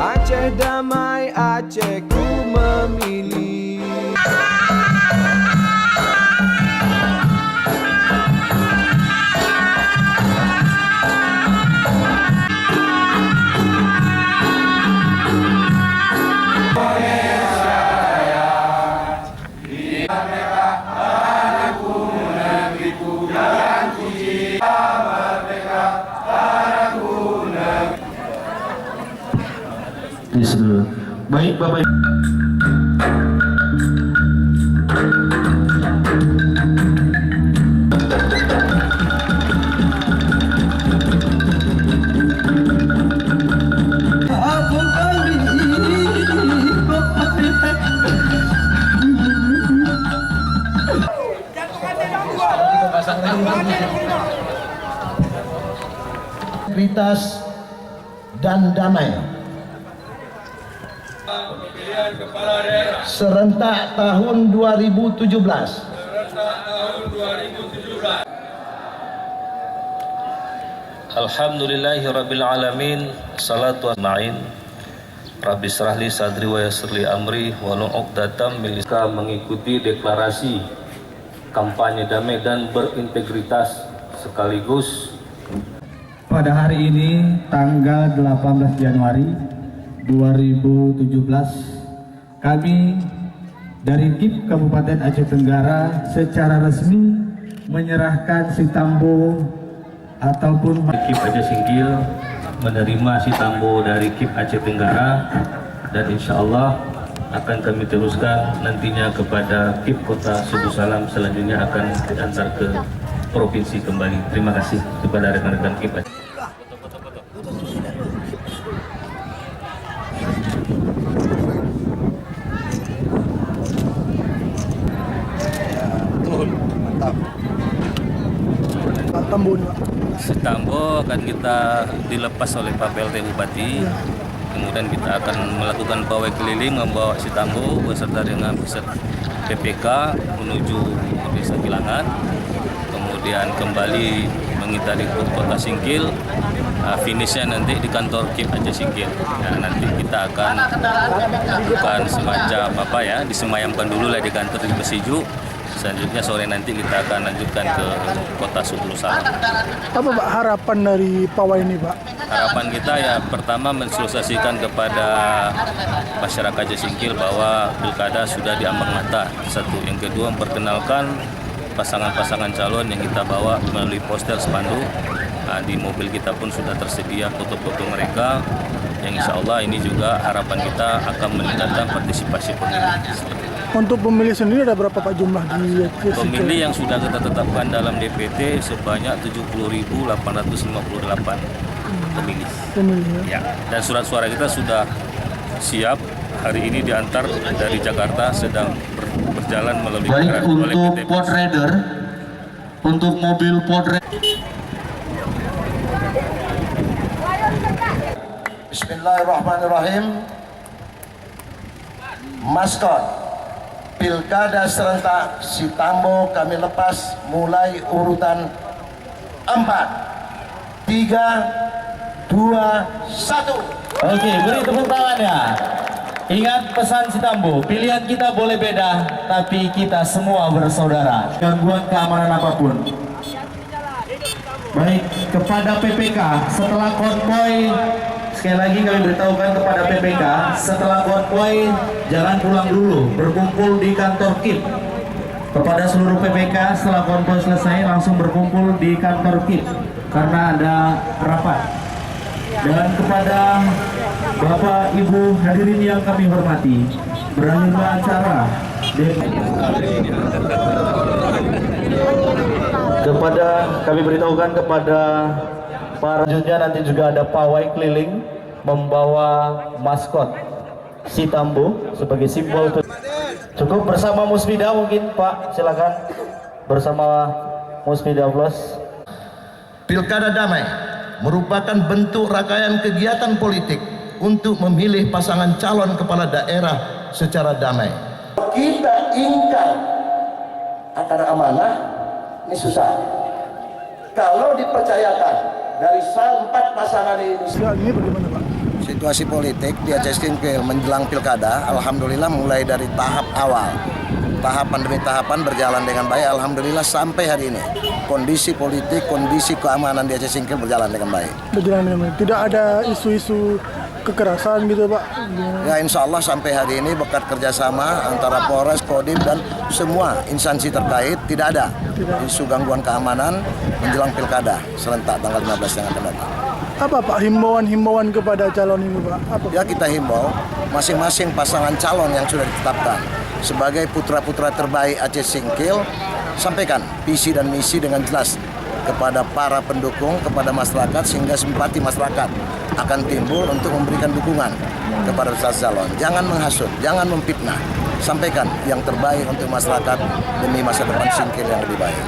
Aceh damai, Aceh ku memilih. Baik Bapak integritas dan damai serentak tahun 2017. Alhamdulillahirabbil alamin, salatu wassalam. Rabbi shrahli sadri wa yassirli amri wahlul 'uqdatam min lisani. Mengikuti deklarasi kampanye damai dan berintegritas sekaligus Pada hari ini tanggal 18 Januari 2017, kami dari KIP Kabupaten Aceh Tenggara secara resmi menyerahkan Sitambo ataupun KIP Aceh Singkil menerima Sitambo dari KIP Aceh Tenggara, dan insya Allah akan kami teruskan nantinya kepada KIP Kota Subuh Salam, selanjutnya akan diantar ke provinsi kembali. Terima kasih kepada rekan-rekan KIP Aceh. Sitambo akan kita dilepas oleh Pak PLT Bupati. Kemudian kita akan melakukan pawai keliling membawa Sitambo beserta dengan peserta PPK menuju Desa Kilangan. Kemudian kembali mengitari Kota Singkil. Finishnya nanti di kantor KIP Aceh Singkil. Nah, nanti kita akan lakukan semacam disemayamkan dulu lah di kantor di Besiju. Selanjutnya sore nanti kita akan lanjutkan ke Kota Subuh Salam. Apa Pak harapan dari pawai ini Pak? Harapan kita ya pertama mensosialisasikan kepada masyarakat Aceh Singkil bahwa pilkada sudah diambang mata. Satu, yang kedua memperkenalkan pasangan-pasangan calon yang kita bawa melalui poster spanduk. Di mobil kita pun sudah tersedia foto-foto mereka. Yang insya Allah ini juga harapan kita akan meningkatkan partisipasi pemilih. Untuk pemilih sendiri ada berapa Pak jumlah di Aceh Singkil? Pemilih yang sudah kita tetapkan dalam DPT sebanyak 70.858 pemilih. Ya. Dan surat suara kita sudah siap. Hari ini diantar dari Jakarta, sedang berjalan melalui baik untuk Podrider, untuk mobil Podrider. Bismillahirrahmanirrahim. Maskot Pilkada serentak Sitambo kami lepas mulai urutan 4, 3, 2, 1. Oke, beri tepuk tangan ya. Ingat pesan Sitambo, pilihan kita boleh beda, tapi kita semua bersaudara. Gangguan keamanan apapun. Baik, kepada PPK, setelah konvoy, sekali lagi kami beritahukan kepada PPK, setelah konvoy jangan pulang dulu, berkumpul di kantor KIP. Kepada seluruh PPK, setelah konvoy selesai langsung berkumpul di kantor KIP karena ada rapat. Dan kepada Bapak Ibu hadirin yang kami hormati, berakhirnya acara. Kepada kami beritahukan kepada para selanjutnya nanti juga ada pawai keliling membawa maskot Sitambo sebagai simbol. Cukup bersama Musbida mungkin Pak, silakan bersama Musbida plus. Pilkada damai merupakan bentuk rangkaian kegiatan politik untuk memilih pasangan calon kepala daerah secara damai. Kita ingkar antara amanah ini susah. Kalau dipercayakan dari 4 pasangan ini Ini bagaimana Pak? situasi politik di Aceh Singkil menjelang pilkada, alhamdulillah mulai dari tahap awal, tahapan demi tahapan berjalan dengan baik. Alhamdulillah sampai hari ini kondisi politik, kondisi keamanan di Aceh Singkil berjalan dengan baik. Berjalan dengan baik. Tidak ada isu-isu kekerasan gitu Pak? Ya insya Allah sampai hari ini berkat kerjasama antara Polres, Kodim dan semua instansi terkait tidak ada isu gangguan keamanan menjelang pilkada serentak tanggal 15 yang akan datang. Apa Pak himbauan kepada calon ini Pak? Apa? Ya kita himbau masing-masing pasangan calon yang sudah ditetapkan sebagai putra-putra terbaik Aceh Singkil, sampaikan visi dan misi dengan jelas kepada para pendukung, kepada masyarakat, sehingga simpati masyarakat akan timbul untuk memberikan dukungan kepada calon. Jangan menghasut, jangan memfitnah. Sampaikan yang terbaik untuk masyarakat demi masa depan Singkil yang lebih baik.